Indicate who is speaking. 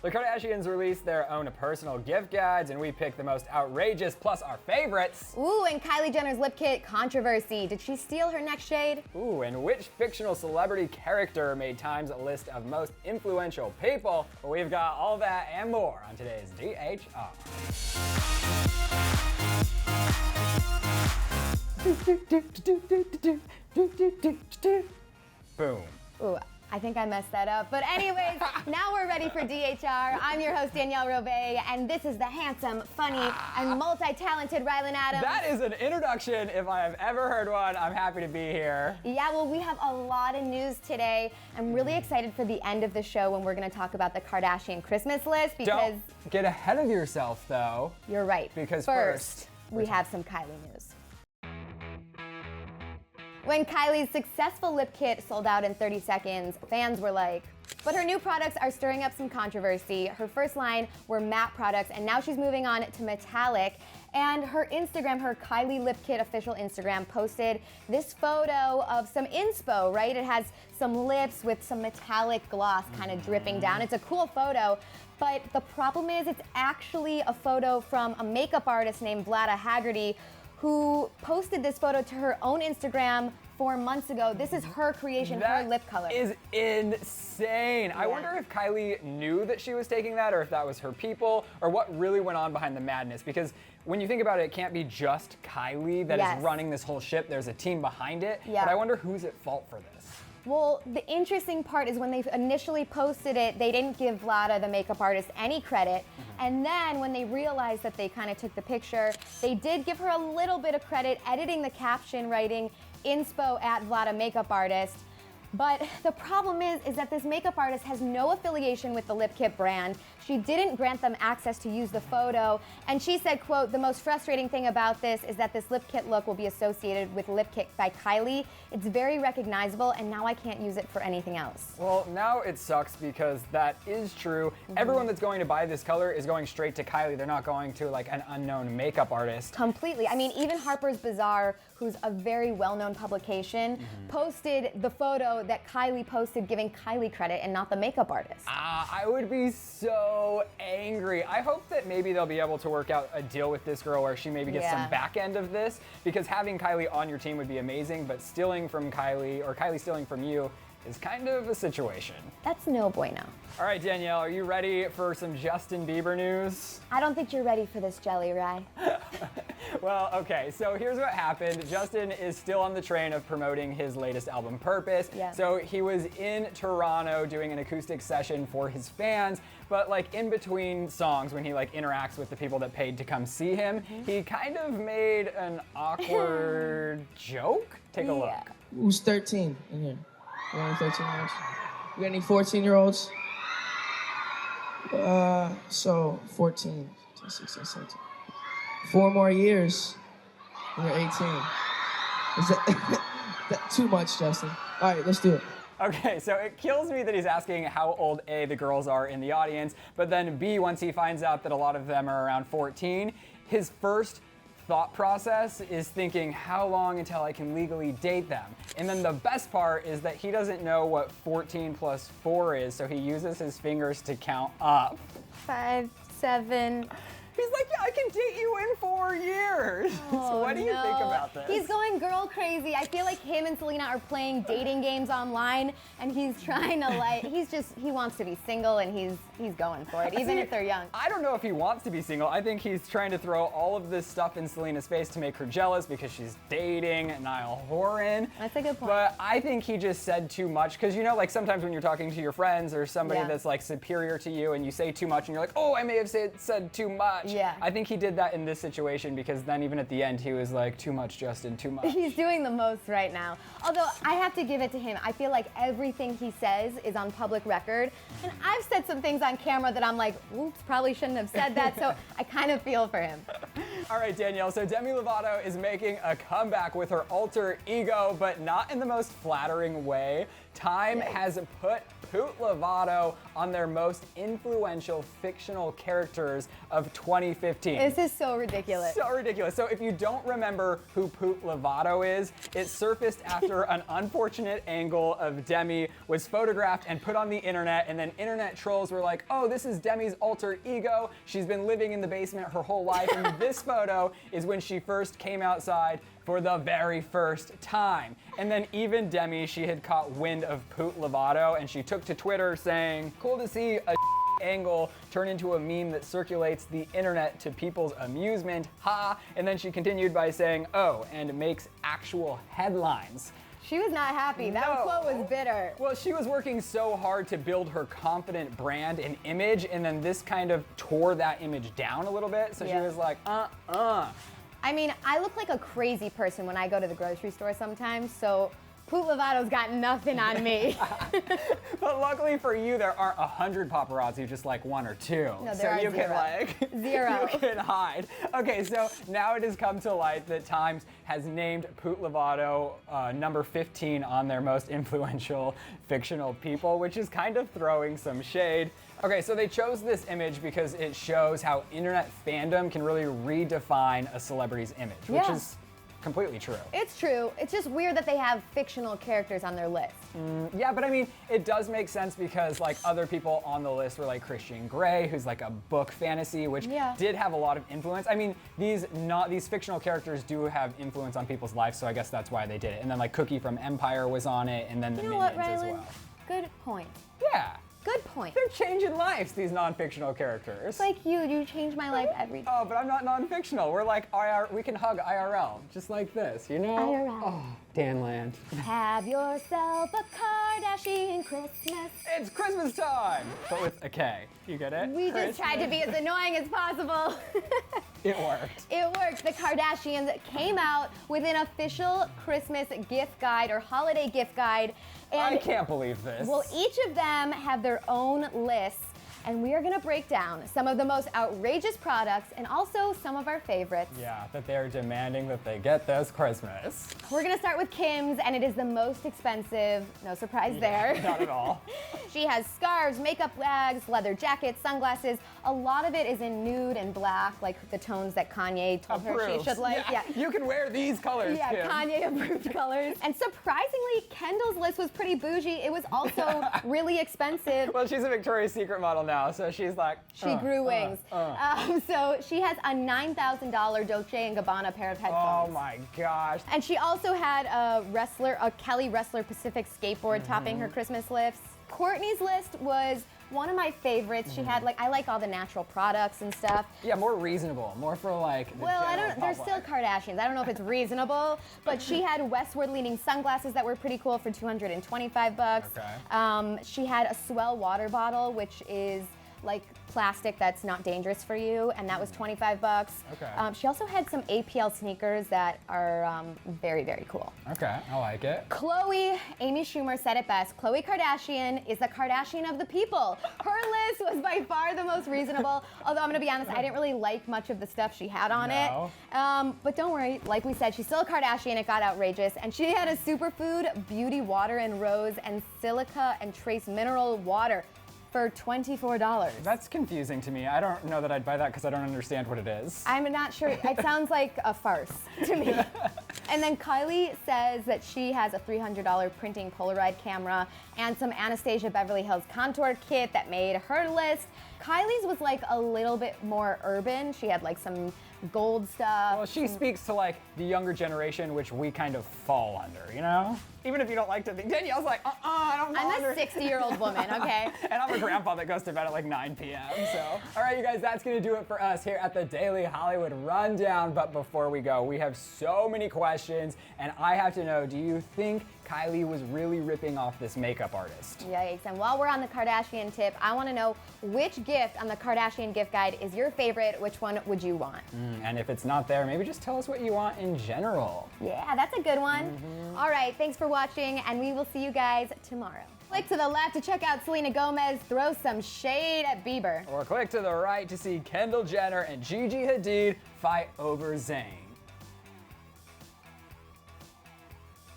Speaker 1: The Kardashians released their own personal gift guides, and we picked the most outrageous plus our favorites.
Speaker 2: Ooh, and Kylie Jenner's lip kit controversy. Did she steal her next shade?
Speaker 1: Ooh, and which fictional celebrity character made Time's list of most influential people? Well, we've got all that and more on today's DHR. Boom.
Speaker 2: Ooh, I think I messed that up. But anyways, now we're ready for DHR. I'm your host, Danielle Robay, and this is the handsome, funny, and multi-talented Rylan Adams.
Speaker 1: That is an introduction if I have ever heard one. I'm happy to be here.
Speaker 2: Yeah, well, we have a lot of news today. I'm really excited for the end of the show when we're going to talk about the Kardashian Christmas list because...
Speaker 1: Don't get ahead of yourself, though.
Speaker 2: You're right.
Speaker 1: Because
Speaker 2: first we have some Kylie news. When Kylie's successful lip kit sold out in 30 seconds, fans were like, but her new products are stirring up some controversy. Her first line were matte products, and now she's moving on to metallic. And her Instagram, her Kylie Lip Kit official Instagram, posted this photo of some inspo, right? It has some lips with some metallic gloss kind of dripping down. It's a cool photo, but the problem is it's actually a photo from a makeup artist named Vlada Haggerty, who posted this photo to her own Instagram 4 months ago. This is her creation, her lip color.
Speaker 1: That is insane. Yeah. I wonder if Kylie knew that she was taking that, or if that was her people, or what really went on behind the madness. Because when you think about it, it can't be just Kylie that is running this whole ship. There's a team behind it.
Speaker 2: Yeah.
Speaker 1: But I wonder who's at fault for this.
Speaker 2: Well, the interesting part is when they initially posted it, they didn't give Vlada, the makeup artist, any credit. And then when they realized that they kind of took the picture, they did give her a little bit of credit, editing the caption, writing inspo at Vlada makeup artist. But the problem is that this makeup artist has no affiliation with the lip kit brand. She didn't grant them access to use the photo. And she said, quote, the most frustrating thing about this is that this lip kit look will be associated with lip kit by Kylie. It's very recognizable, and now I can't use it for anything else.
Speaker 1: Well, now it sucks because that is true. Everyone that's going to buy this color is going straight to Kylie. They're not going to like an unknown makeup artist.
Speaker 2: Completely. I mean, even Harper's Bazaar, who's a very well-known publication, posted the photo that Kylie posted giving Kylie credit and not the makeup artist.
Speaker 1: I would be so angry. I hope that maybe they'll be able to work out a deal with this girl where she maybe gets some back end of this, because having Kylie on your team would be amazing, but stealing from Kylie or Kylie stealing from you is kind of a situation.
Speaker 2: That's no bueno.
Speaker 1: All right, Danielle, are you ready for some Justin Bieber news?
Speaker 2: I don't think you're ready for this, Jelly Rye.
Speaker 1: Well, okay, so here's what happened. Justin is still on the train of promoting his latest album, Purpose.
Speaker 2: Yeah.
Speaker 1: So he was in Toronto doing an acoustic session for his fans, but like in between songs, when he like interacts with the people that paid to come see him, he kind of made an awkward joke. Take a look.
Speaker 3: Who's 13 in here? You got any 13-year-olds? You got any 14-year-olds? So 14, 16, 17. 4 more years, and you're 18. Is that too much, Justin? All right, let's do it.
Speaker 1: Okay, so it kills me that he's asking how old A, the girls are in the audience, but then B, once he finds out that a lot of them are around 14, his first thought process is thinking, how long until I can legally date them? And then the best part is that he doesn't know what 14 plus 4 is, so he uses his fingers to count up.
Speaker 2: 5, 7.
Speaker 1: He's like, yeah, I can date you in 4 years. So what do you think about this?
Speaker 2: He's going girl crazy. I feel like him and Selena are playing dating games online, and he's trying to like, he wants to be single, and he's going for it, even if they're young.
Speaker 1: I don't know if he wants to be single. I think he's trying to throw all of this stuff in Selena's face to make her jealous because she's dating Niall Horan.
Speaker 2: That's a good point.
Speaker 1: But I think he just said too much, because you know, like sometimes when you're talking to your friends or somebody that's like superior to you and you say too much and you're like, oh, I may have said too much.
Speaker 2: Yeah.
Speaker 1: I think he did that in this situation, because then even at the end he was like, too much, Justin, too much.
Speaker 2: He's doing the most right now. Although I have to give it to him. I feel like everything he says is on public record. And I've said some things on camera that I'm like, oops, probably shouldn't have said that. So I kind of feel for him.
Speaker 1: All right, Danielle, so Demi Lovato is making a comeback with her alter ego, but not in the most flattering way. Time has put Poot Lovato on their most influential fictional characters of 2015.
Speaker 2: This is so ridiculous.
Speaker 1: So ridiculous. So if you don't remember who Poot Lovato is, it surfaced after an unfortunate angle of Demi was photographed and put on the internet, and then internet trolls were like, oh, this is Demi's alter ego. She's been living in the basement her whole life, and this photo is when she first came outside for the very first time. And then even Demi, she had caught wind of Poot Lovato, and she took to Twitter saying, cool to see a angle turn into a meme that circulates the internet to people's amusement, ha. And then she continued by saying, oh, and makes actual headlines.
Speaker 2: She was not happy. That quote was bitter.
Speaker 1: Well, she was working so hard to build her confident brand and image, and then this kind of tore that image down a little bit. So she was like,
Speaker 2: I mean, I look like a crazy person when I go to the grocery store sometimes, so Poot Lovato's got nothing on me.
Speaker 1: But luckily for you, there aren't 100 paparazzi, just like 1 or 2.
Speaker 2: No, there
Speaker 1: so
Speaker 2: are
Speaker 1: you
Speaker 2: zero.
Speaker 1: can like
Speaker 2: Zero.
Speaker 1: You can hide. Okay, so now it has come to light that Times has named Poot Lovato number 15 on their most influential fictional people, which is kind of throwing some shade. Okay, so they chose this image because it shows how internet fandom can really redefine a celebrity's image, which is completely true.
Speaker 2: It's true. It's just weird that they have fictional characters on their list.
Speaker 1: Yeah, but I mean, it does make sense because like other people on the list were like Christian Grey, who's like a book fantasy, which did have a lot of influence. I mean, these fictional characters do have influence on people's lives, so I guess that's why they did it. And then like Cookie from Empire was on it, and then the Minions as well.
Speaker 2: Good point.
Speaker 1: Yeah.
Speaker 2: Good point.
Speaker 1: They're changing lives, these non-fictional characters.
Speaker 2: Like you change my life every day.
Speaker 1: Oh, but I'm not non-fictional. We're like we can hug IRL, just like this, you know?
Speaker 2: IRL.
Speaker 1: Oh, Danland.
Speaker 2: Have yourself a Kardashian Christmas.
Speaker 1: It's Christmas time, but with a K. You get it?
Speaker 2: We just tried to be as annoying as possible.
Speaker 1: It worked.
Speaker 2: It worked. The Kardashians came out with an official Christmas gift guide or holiday gift guide. And
Speaker 1: I can't believe this.
Speaker 2: well, each of them have their own lists, and we are going to break down some of the most outrageous products and also some of our favorites.
Speaker 1: Yeah, that they're demanding that they get this Christmas.
Speaker 2: We're going to start with Kim's, and it is the most expensive. No surprise there.
Speaker 1: Not at all.
Speaker 2: She has scarves, makeup bags, leather jackets, sunglasses. A lot of it is in nude and black, like the tones that Kanye told her she should like.
Speaker 1: Yeah. You can wear these colors,
Speaker 2: Yeah,
Speaker 1: Kim.
Speaker 2: Kanye approved colors. And surprisingly, Kendall's list was pretty bougie. It was also really expensive.
Speaker 1: Well, she's a Victoria's Secret model now, so she's like,
Speaker 2: She grew wings. So she has a $9,000 Dolce & Gabbana pair of headphones.
Speaker 1: Oh my gosh.
Speaker 2: And she also had a Kelly Wrestler Pacific skateboard topping her Christmas list. Courtney's list was one of my favorites. She had I like all the natural products and stuff.
Speaker 1: Yeah, more reasonable, more for like the
Speaker 2: Well,
Speaker 1: general
Speaker 2: they're still
Speaker 1: public.
Speaker 2: Kardashians. I don't know if it's reasonable, but she had westward leaning sunglasses that were pretty cool for $225.
Speaker 1: Okay.
Speaker 2: She had a Swell water bottle, which is like plastic that's not dangerous for you, and that was $25.
Speaker 1: Okay.
Speaker 2: She also had some APL sneakers that are very, very cool.
Speaker 1: Okay, I like it.
Speaker 2: Khloe, Amy Schumer said it best. Khloe Kardashian is the Kardashian of the people. Her list was by far the most reasonable, although I'm gonna be honest, I didn't really like much of the stuff she had on it. But don't worry, like we said, she's still a Kardashian. It got outrageous. And she had a superfood beauty water and rose and silica and trace mineral water for $24.
Speaker 1: That's confusing to me. I don't know that I'd buy that because I don't understand what it is.
Speaker 2: I'm not sure. It sounds like a farce to me. And then Kylie says that she has a $300 printing Polaroid camera and some Anastasia Beverly Hills contour kit that made her list. Kylie's was like a little bit more urban. She had like some gold stuff.
Speaker 1: Well, she speaks to like the younger generation, which we kind of fall under, you know? Even if you don't like to think. Danielle's like, I don't fall under.
Speaker 2: I'm a 60-year-old woman, okay?
Speaker 1: And I'm a grandpa that goes to bed at like 9 p.m. So, all right, you guys, that's gonna do it for us here at the Daily Hollywood Rundown. But before we go, we have so many questions, and I have to know, do you think Kylie was really ripping off this makeup artist?
Speaker 2: Yikes. And while we're on the Kardashian tip, I want to know which gift on the Kardashian gift guide is your favorite? Which one would you want?
Speaker 1: And if it's not there, maybe just tell us what you want in general.
Speaker 2: Yeah, that's a good one. All right, thanks for watching, and we will see you guys tomorrow. Click to the left to check out Selena Gomez throw some shade at Bieber.
Speaker 1: Or click to the right to see Kendall Jenner and Gigi Hadid fight over Zayn.